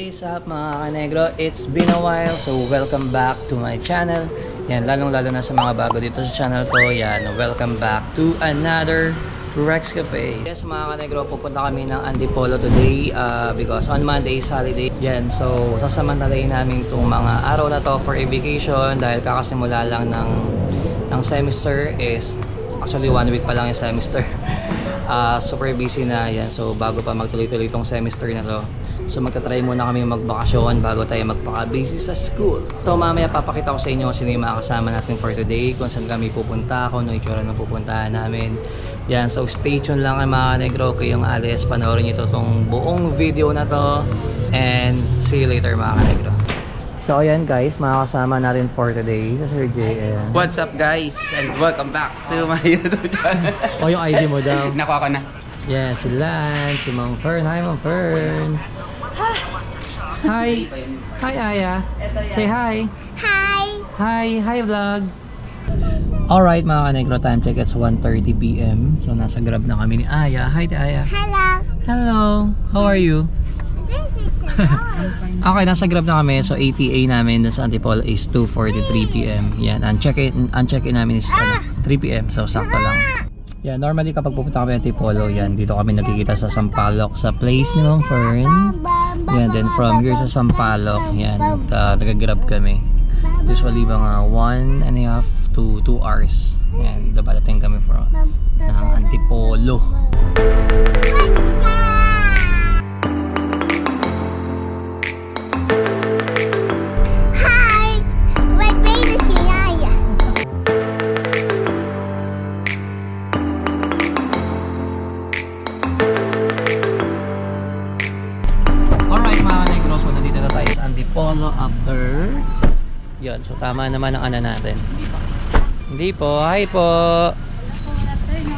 What is up mga kanegro? It's been a while, so welcome back to my channel. Yan, lalong-lalo na sa mga bago dito sa channel ko. Yan, welcome back to another Rex Cafe. Yes mga kanegro, pupunta kami ng Antipolo today because on Monday is holiday. Yan, so sasamantalayin namin itong mga araw na to for a vacation dahil kakasimula lang ng semester. Is actually 1 week pa lang yung semester. Super busy na yan, so bago pa magtuloy-tuloy itong semester na to, so magta-try muna kami magbakasyon bago tayo magpaka-busy sa school. So mamaya papakita ko sa inyo sino yung mga kasama natin for today, kung saan kami pupunta, kung ano itsura ng pupuntahan namin. Yan, so stay tuned lang mga negro, kayong Alice, panoorin nyo itong buong video na to, and see you later mga negro. So ayan guys, mga kasama natin for today sa Sir JM. What's up guys, and welcome back to my YouTube channel. O yung ID mo daw. Nakuha ko na. Yeah, si Lance, si Mang Fern. Hi Mang Fern. Hi. Hi Aya. Say hi. Hi. Hi. Hi vlog. Alright mga kanegro, time check, it's 1:30 PM. So nasa Grab na kami ni Aya. Hi Aya. Hello. Hello. How are you? Okay, nasa Grab na kami. So ATA namin sa Antipolo is 2:43 PM. Yan, ang check-in namin is 3 PM. So sakto lang. Yan, normally kapag pupunta kami Antipolo, yan, dito kami nagkikita sa Sampaloc sa place ni Ma'am Fern. Yan, then from here sa Sampaloc, yan, nag-grab kami. Usually mga 1.5 to 2 hours. Yan, dabalating kami from Antipolo. Antipolo after yun, so tama naman ang ano natin. Hindi po, hi po.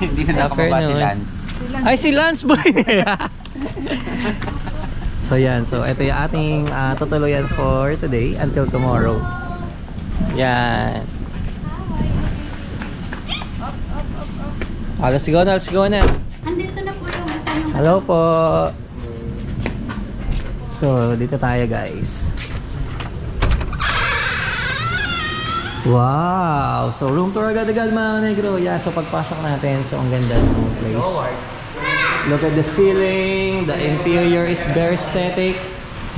Hindi na nakababa si Lance. Ay, si Lance boy. So yan, so ito yung ating tutuluyan for today until tomorrow. Yan. Let's go na, let's go na. Andito na po yung kasama. Hello po. So, dito tayo guys. Wow! So, room tour agad-agad mga negro. Yeah, so pagpasok natin, so ang ganda ng place. Look at the ceiling. The interior is very aesthetic.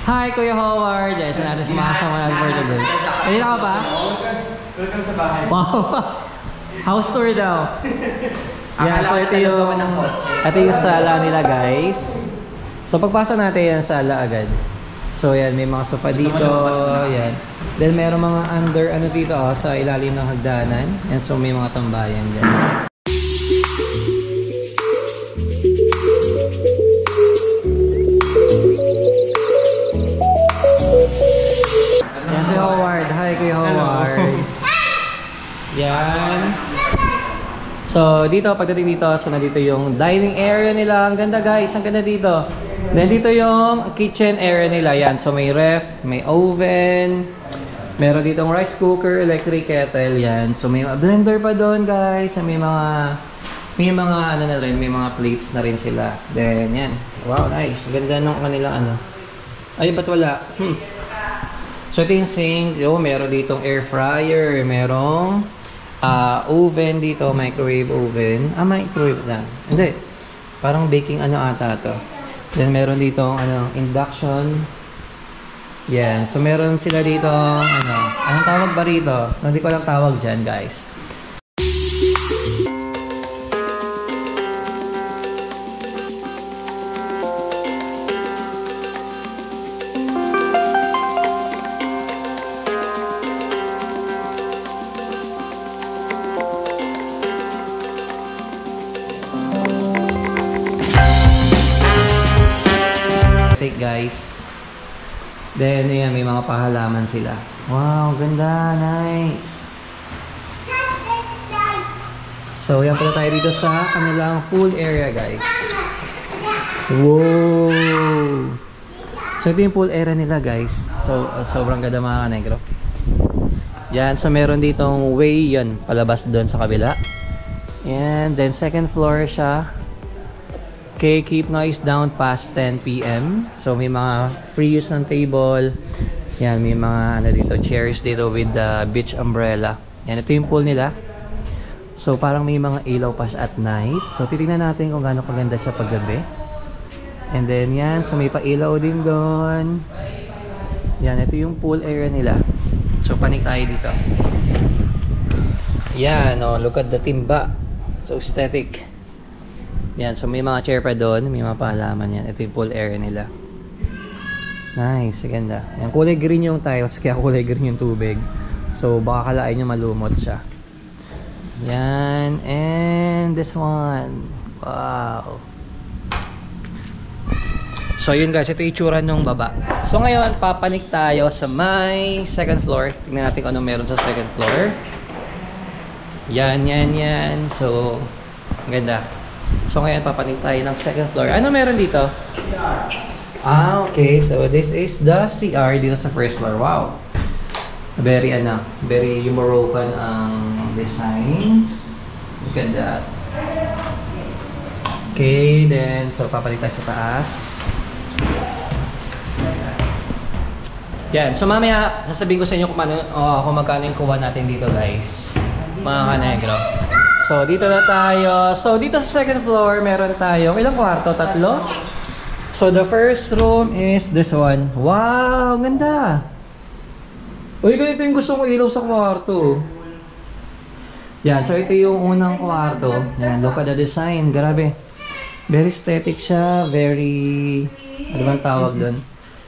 Hi, Kuya Howard. Yes, natin sumakasama natin for today. Ayun ka pa? Welcome sa bahay. Wow! House tour daw. Yeah, so ito yung sala nila guys. So pagpasok natin yan sa sala agad. So yan, may mga sofa dito, yan. Then meron mga under ano dito sa ilalim ng hagdanan. And so may mga tambayan dyan. Yan si Howard. Hi kay Howard. Yan. So dito, pagdating dito, so nandito yung dining area nila. Ang ganda guys, ang ganda dito. Then dito yung kitchen area nila. Yan, so may ref, may oven, meron ditong rice cooker, electric kettle. Yan, so may blender pa doon guys. May mga ano na rin, may mga plates na rin sila. Then yan, wow nice, ganda nung kanila ano. Ay, ba't wala? So ito yung sink. Meron ditong air fryer, merong oven dito, microwave oven. Microwave lang. Hindi. Parang baking ano ata to. Then meron dito induction. Yan. So meron sila dito anong tawag ba rito? So hindi ko lang tawag dyan guys. Guys, then yan, may mga pahalaman sila. Wow, ganda, nice. So yan pala tayo dito sa kanilang pool area guys. Wow. So ito yung pool area nila guys. So sobrang ganda mga negro. Yan, so meron ditong way yan palabas doon sa kabila. And then second floor siya. Okay, keep noise down past 10 p.m. So may mga free use ng table. Yan, may mga ano dito, chairs dito with the beach umbrella. Yan, ito yung pool nila. So parang may mga ilaw pa siya at night. So titingnan natin kung gaano kaganda siya paggabi. And then yan, so may pa-ilaw din doon. Yan, ito yung pool area nila. So panik tayo dito. Yan, oh, look at the timba. So aesthetic. Yan, so may mga chair pa doon, may mga pahalaman yan. Ito yung pool area nila. Nice, ganda. Yan, kulay green yung tiles, kaya kulay green yung tubig. So baka kalain nyo malumot siya. Yan, and this one. Wow. So yun guys, ito yung itsura nung baba. So ngayon, papanik tayo sa may second floor. Tingnan natin kung ano meron sa second floor. Yan, yan, yan. So, ganda. So ngayon papanik tayo ng second floor. Ano meron dito? CR. Ah, okay. So this is the CR dito sa first floor. Wow. Very very Moroccan ang design. Look at that. Okay, then so papanik tayo sa taas. Yan. So mamaya sasabihin ko sa inyo kung magkano yung kuha natin dito, guys. Mga kanegro. So, dito na tayo. So, dito sa second floor, meron tayong ilang kwarto? 3? So, the first room is this one. Wow! Ganda! Uy, ganito yung gusto kong ilaw sa kwarto. Yan. So, ito yung unang kwarto. Yan. Look at the design. Grabe. Very aesthetic siya. Very... ano bang tawag doon?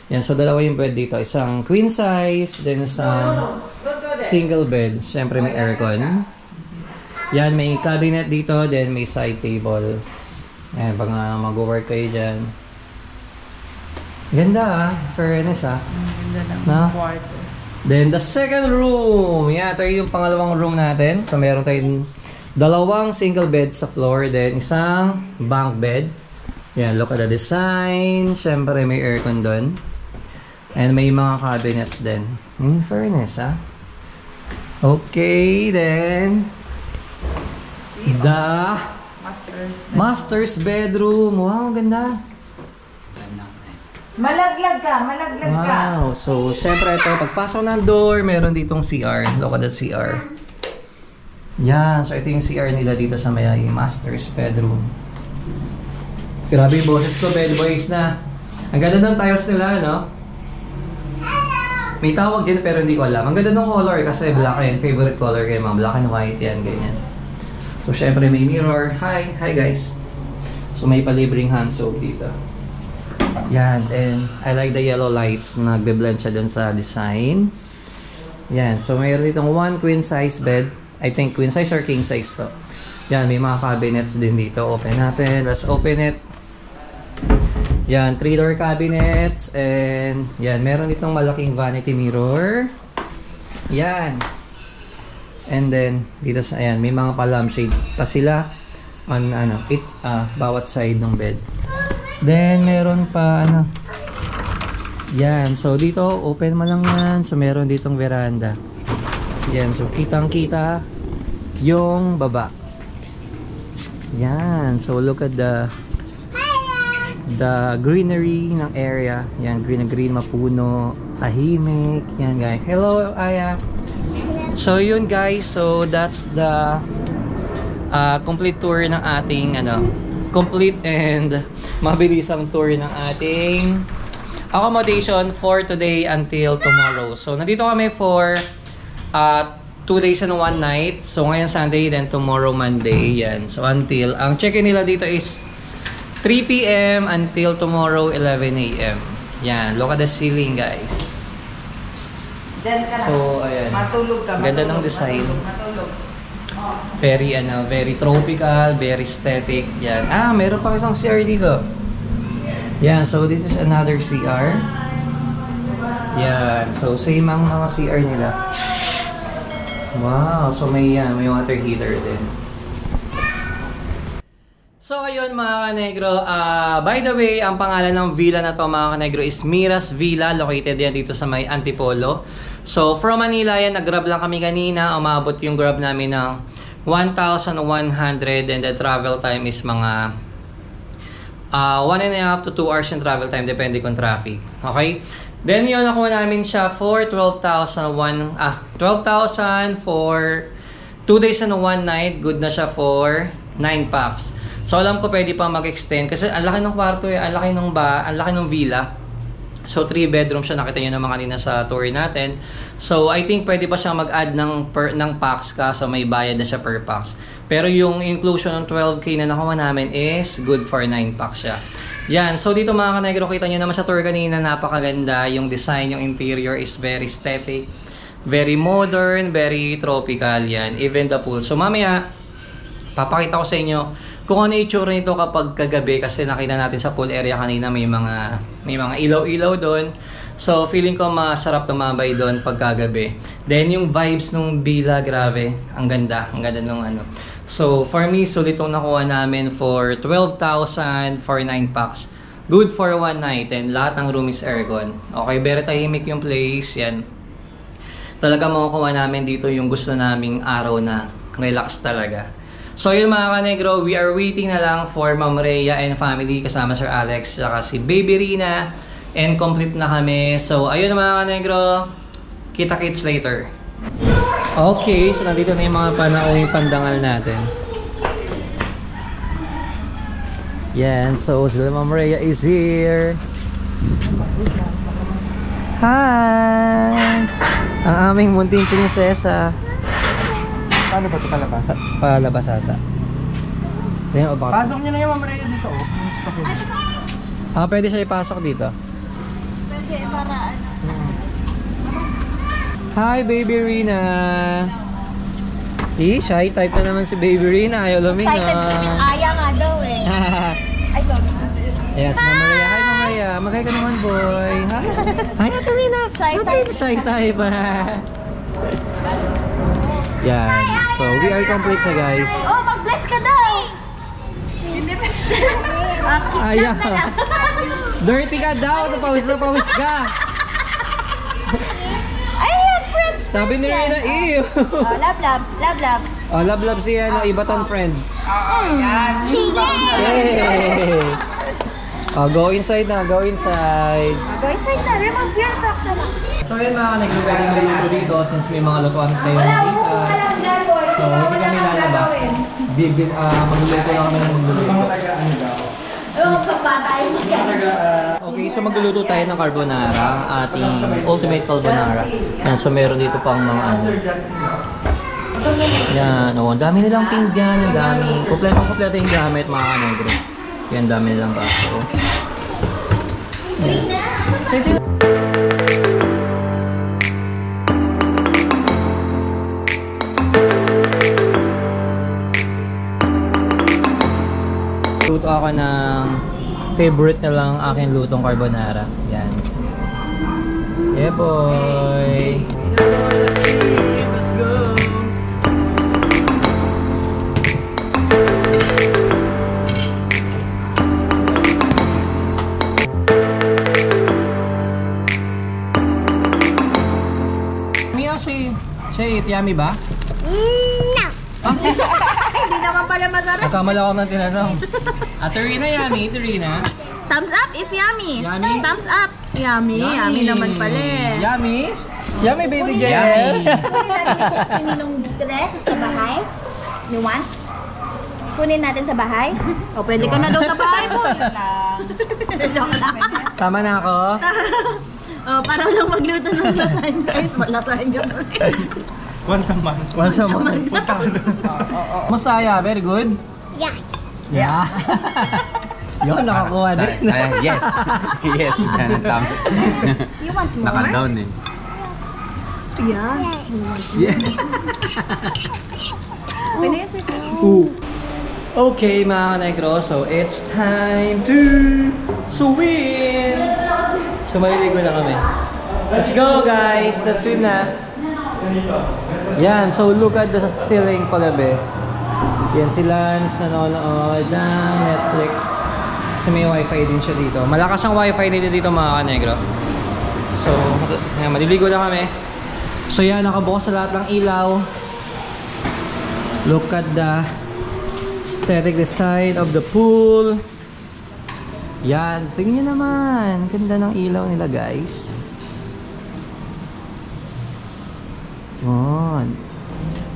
Yan. So, dalawa yung bed dito. Isang queen size, then isang single bed. Siyempre, may aircon. Yan, may cabinet dito, then may side table. Ayan, pag mag-work kayo dyan. Ganda ah, fairness ah. Ganda ng kwarto. Then the second room. Yan, ito yung pangalawang room natin. So meron tayong dalawang single bed sa floor, then isang bunk bed. Yan, look at the design. Siyempre may aircon doon. And may mga cabinets din. In fairness ah. Okay, then the master's bedroom. Wow, ganda. Malaglag ka, malaglag ka. Wow. So, syempre ito, pagpasok ng door, meron ditong CR. Look at that CR. Yan. So, ito yung CR nila dito sa may master's bedroom. Grabe yung boses ko, bed boys na. Ang ganda ng tiles nila, no? May tawag din pero hindi ko alam. Ang ganda ng color kasi black and favorite color kayo mga black and white yan, ganyan. So, syempre may mirror. Hi! Hi guys! So, may palibreng hand soap dito. Yan. And I like the yellow lights. Nagbe-blend siya dun sa design. Yan. So, mayroon ditong one queen size bed. I think queen size or king size to. Yan. May mga cabinets din dito. Open natin. Let's open it. Yan. 3-door cabinets. And yan. Meron ditong malaking vanity mirror. Yan. And then, dito sa, ayan, may mga pa-lampshade pa sila on, bawat side ng bed. Then, meron pa, yan. So, dito, open mo lang yan. So, meron ditong veranda. Yan. So, kitang-kita yung baba. Yan. So, look at the greenery ng area. Yan, green na green, mapuno, tahimik. Yan, guys. Hello, Aya. So yun guys, so that's the complete tour ng ating complete and mabilisang tour ng ating accommodation for today until tomorrow. So nandito kami for 2 days and 1 night. So ngayon Sunday, then tomorrow Monday. Yan. So until, ang check-in nila dito is 3 p.m. until tomorrow 11 a.m. Yan, look at the ceiling guys. So, ayan. Matulog ka. Ganda ng design. Matulog. Very, very tropical, very aesthetic. Yan. Ah, meron pang isang CR dito. Yan, so this is another CR. Yan, so same ang mga CR nila. Wow, so may water heater din. So ayun mga kanegro, by the way, ang pangalan ng villa na to mga kanegro is Miras Villa, located yan dito sa may Antipolo. So from Manila yan, nag-grab lang kami kanina, umabot yung grab namin ng 1,100 and the travel time is mga 1.5 to 2 hours yung travel time, depende kung traffic. Okay? Then yun, nakuha namin siya for 12,000 for 2 days and 1 night. Good na siya for 9 packs. So alam ko pwede pa mag-extend kasi ang laki ng kwarto, ang laki ng villa. So 3 bedroom siya, nakita niyo naman kanina sa tour natin. So I think pwede pa siyang mag-add ng packs ka, so may bayad na siya per packs. Pero yung inclusion ng 12K na nakuha namin is good for 9 packs siya. Yan, so dito mga kanegro, kita nyo naman sa tour kanina, napakaganda. Yung design, yung interior is very aesthetic, very modern, very tropical yan. Even the pool. So mamaya, papakita ko sa inyo kung ano itsura nito kapag kagabi, kasi nakita natin sa pool area kanina may mga ilaw-ilaw doon. So feeling ko masarap tumambay doon pag kagabi. Then yung vibes nung villa, grabe, ang ganda nung ano. So for me, sulit itong nakuha namin for 12,000 for 9 packs. Good for 1 night and lahat ng room is aircon. Okay, very tahimik yung place, yan. Talaga makukuha namin dito yung gusto naming araw na relax talaga. So yun mga kanegro, we are waiting na lang for Ma'am Rhea and family kasama Sir Alex saka si Baby Rina, and complete na kami. So ayun mga kanegro, kita-kits later. Okay, so nandito na yung mga panauwing pandangal natin. Yan, so sila Ma'am Rhea is here. Hi! Ang aming munting prinsesa. Paano ba ito palabas? Palabas ata. Pasok niyo na yung Ma'am Rhea dito. Pwede siya ipasok dito. Pwede para Hi, Baby Rina! Shy type na naman si Baby Rina. Ayaw lumingon. excited with Aya nga daw eh. Ay, sorry. Ayan, si Mama Rhea. Hi, Mama Rhea. Magay ka naman, boy. Hi, Hi, Ate Rina. Shy type. Shy type. Yan. So, we are complete na, guys. Oh, mag-bless ka daw! Ayaw. Dirty ka daw. Napawis ka. Ayan, friends, Sabi ni Rina, ew. Oh, love, love. Love, love. Oh, love siya, no? Ibatan friend. Yay! Yay! Oh, go inside na, go inside. Go inside na. Remove your box na lang. So yun mga nag-ready maluto dito since may mga lutuan tayo dito. So hindi kami lalabas. Magluluto lang kami ng magluluto. Okay, so magluluto tayo ng carbonara, ating ultimate carbonara. Yan, so meron dito pang mga ano. Yan, oh, ang dami nilang pinggan, ang dami. Kompleto yung gamit mga kanegro. Yan, dami nilang baso. Yan. Luto ako ng favorite na lang aking lutong carbonara. Yan. Yeah, boy! Let's go! Shay, yummy ba? No! Hindi naman pala masarap. Nagkamala ako ng tinanong. Ate Rina, yummy. Ate Rina. Thumbs up if yummy. Yummy? Thumbs up. Yummy. Yummy naman pala eh. Yummy? Yummy, baby Kunin Jel. Kunin natin ito kasi ninong dress sa bahay. You want? Kunin natin sa bahay? O, pwede ka na daw sa bahay mo. Joke lang. Sama na ako. Oh, para lang magluto ng lasagna. Guys, malasagna. Once a month. Once a month. Punta ka doon. Masaya, very good? Yeah. Yeah. Yun, nakakuha din. Yes. Yes. You want more? Naka-down eh. Yeah. Yeah. Okay na yan, sir. Okay, mga kanegro. So, it's time to swim! So, maliligo na kami. Let's go, guys! Let's swim na. Yan. So, look at the ceiling pagabi. Yan si Lance nanonood ng Netflix. Kasi may wifi din siya dito. Malakas ang wifi dito mga kanegro. So, yan, maliligo na kami. So, yan. Nakabukas sa lahat ng ilaw. Look at the aesthetic design of the pool. Yan, tingnan nyo naman. Ganda ng ilaw nila, guys. Yan.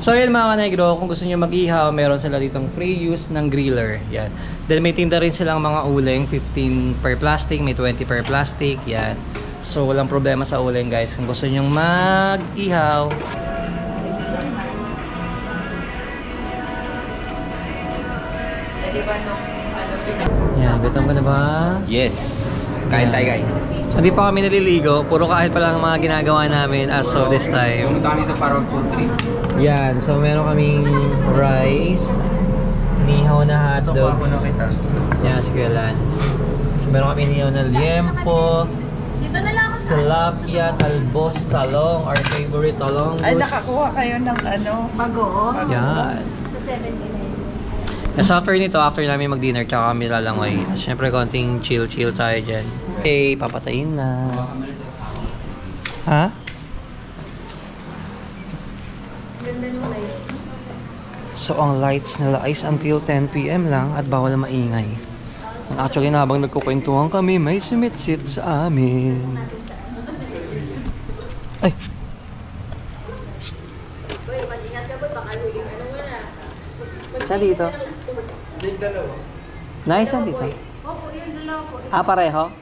So yun mga kanegro, kung gusto nyo mag-ihaw, meron sila ditong free use ng griller. Yan. Then may tinda rin silang mga uling, 15 per plastic, may 20 per plastic. Yan. So walang problema sa uling, guys. Kung gusto nyo mag-ihaw. Yan, gutom ka na ba? Yes. Kain tayo guys. So hindi pa kami naliligo, puro kain pa lang ang mga ginagawa namin as of this time. Pumunta dito para mag-food trip. Yan, so meron kaming rice, nihaw na hotdogs. Yan, si Kuya Lance. So meron kami nihaw na liempo, Dito na lang ako sa... tilapia, talbos, talong, our favorite talong. Ay, nakakuha kayo ng ano? Bago. Yan. Sa 79. So after nito, after namin mag-dinner, tsaka kami lalangoy. Siyempre, konting chill-chill tayo dyan. Okay, papatayin na. Ha? Ganda ng lights. So, ang lights nila is until 10 PM lang at bawal na maingay. Actually, na habang nagkukwentuhan kami, may sumitsit sa amin. Ay! Saan dito? Nice, saan dito? Ah, pareho?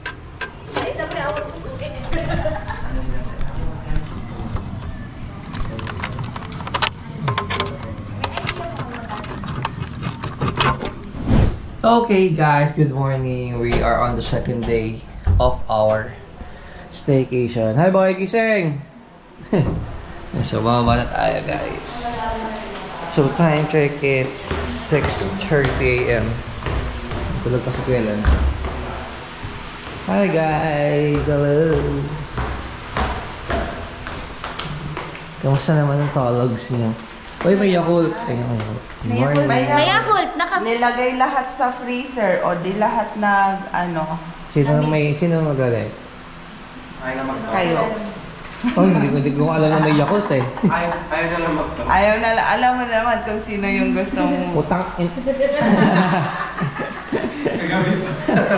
Okay guys, good morning. We are on the second day of our staycation. Hi boy, gising! So, bumaba na tayo guys. So, time check, it's 6:30 AM. Tulog pa si Kuya Lance. Hi guys! Hello! Kamusta naman ang tologs niyo? Uy, may Yakult! Morning! May Yakult. Nilagay lahat sa freezer o di lahat na ano, Sino maglalay? kayo. Oh, hindi ko alam na may Yakult eh. Ayaw na, alam mo naman kung sino yung gustong... Utang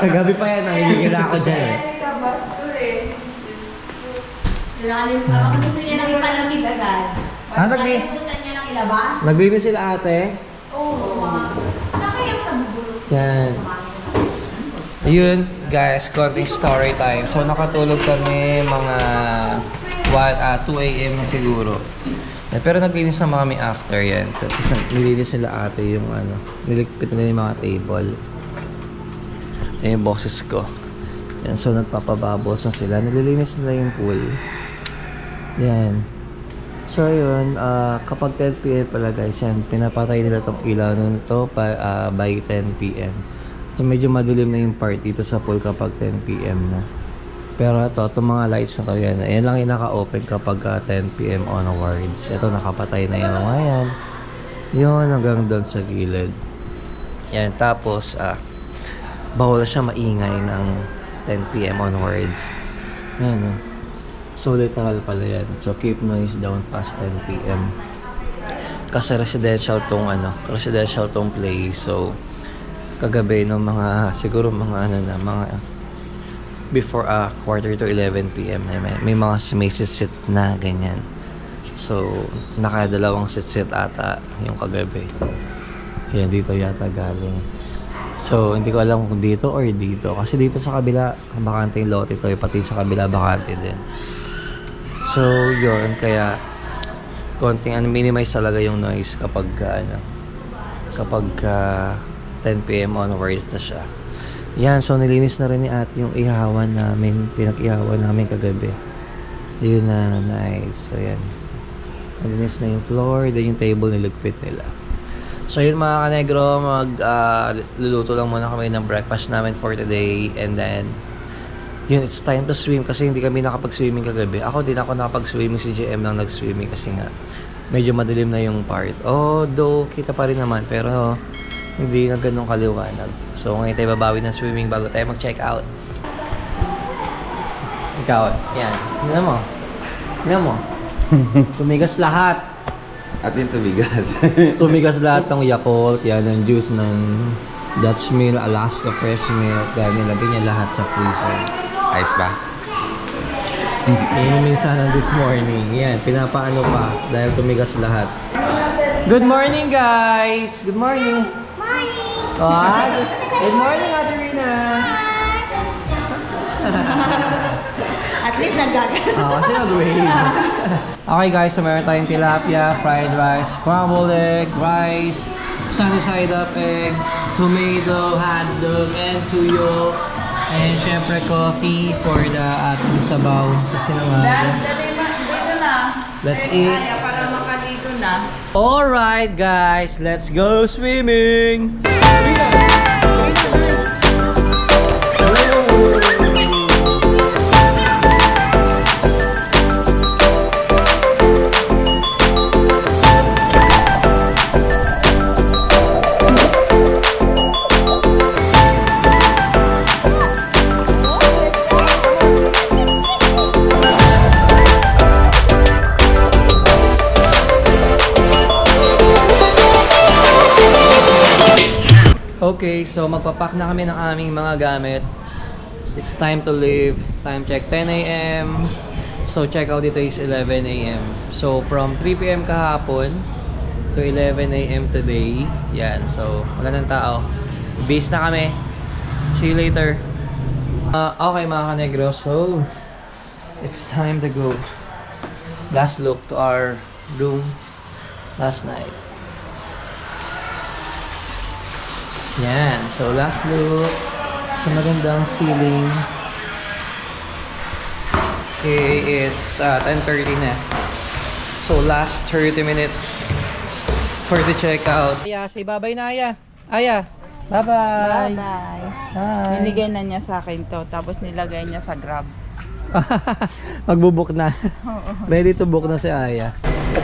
Kagabi pa yan, nangiligil ako dyan eh. Ako gusto niya nang ipalamig agad. Ah, Nakalimutan niya nang ilabas. naglinis sila ate. Oo. Saka yung tabulog. Yan. Ayun, guys, konting story time. So, nakatulog kami mga 2 AM na siguro. Pero naglinis na kami after yan. Kasi nilinis nila ate yung ano, niligpit nila yung mga table. Yan yung boxes ko. Yan, so nagpapabubbles na sila. Nililinis nila yung pool. Yan. So yun, kapag 10 PM pala guys, yan, pinapatay nila itong ilaw nito by 10 PM. So medyo madilim na yung part dito sa pool kapag 10 PM na. Pero ito, itong mga lights na to yan, yan lang yung naka-open kapag 10 PM onwards. Ito, nakapatay na yung mga yan. Yun, hanggang doon sa gilid. Yan, tapos, bawal siya maingay ng 10 PM onwards. Yan, so literal pala yan. So keep noise down past 10 PM. Kasi residential tong place. So kagabi no siguro mga before quarter to 11 PM may mga sumisit na ganyan. So nakadalawang sit ata yung kagabi. Yan dito yata galing. So, hindi ko alam kung dito or dito. Kasi dito sa kabila, bakante yung lote ito. Pati sa kabila, bakante din. So, yun. Kaya, konting minimize talaga yung noise kapag 10 PM onwards na siya. Yan. So, nilinis na rin ni ate yung ihawan namin. Pinag-ihawan namin kagabi. Yun na. Nice. So, yan. Nilinis na yung floor. Then yung table nilagpit nila. So yun mga kanegro, luluto lang muna kami ng breakfast namin for today. And then, yun, it's time to swim kasi hindi kami nakapag-swimming kagabi. Ako din ako nakapag-swimming, si JM lang nag-swimming kasi nga medyo madilim na yung part. Though, kita pa rin naman, pero hindi na ganun kaliwanag. So ngayon tayo babawi ng swimming bago tayo mag-check out. Ikaw, yan. Tingnan mo. Tumigas lahat. At least tumigas. Tumigas lahat ng Yakult, yan, ng juice ng Dutch Mill, Alaska Fresh Milk. Dahil nilagay niya lahat sa freezer. Ayos ba? Inumin sana this morning. Yan, pinapaano pa dahil tumigas lahat. Good morning, guys! Good morning! Morning! Good morning, Ate Rina! At least nagagano. Kasi nag-wave. Okay guys, so meron tayong tilapia, fried rice, scrambled egg, rice, sunny side up egg, tomato, hotdog, and tuyo. And syempre coffee for the ating sabaw sa sinangag. Let's eat. Para makadito na. Alright guys, let's go swimming! Okay, so magpapack na kami ng aming mga gamit. It's time to leave. Time check 10 AM. So check out dito is 11 AM. So from 3 PM kahapon to 11 AM today. Yan, so wala nang tao. Base na kami. See you later. Okay mga kanegro, so it's time to go. Last look to our room last night. Yan. So, last look sa magandang ceiling. Okay, it's 10:30 na. So, last 30 minutes for the checkout. Aya, say bye-bye na, Aya. Aya, bye-bye. Bye-bye. Bye. Binigay na niya sa akin to, tapos nilagay niya sa Grab. Magbubook na. Ready to book na si Aya.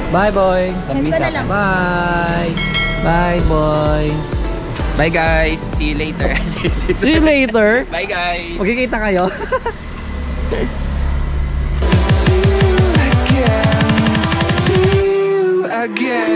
Bye, boy. Ganito na lang. Bye. Bye, boy. Bye guys! See you later. See you later. Bye guys! Magkikita kayo. See you again.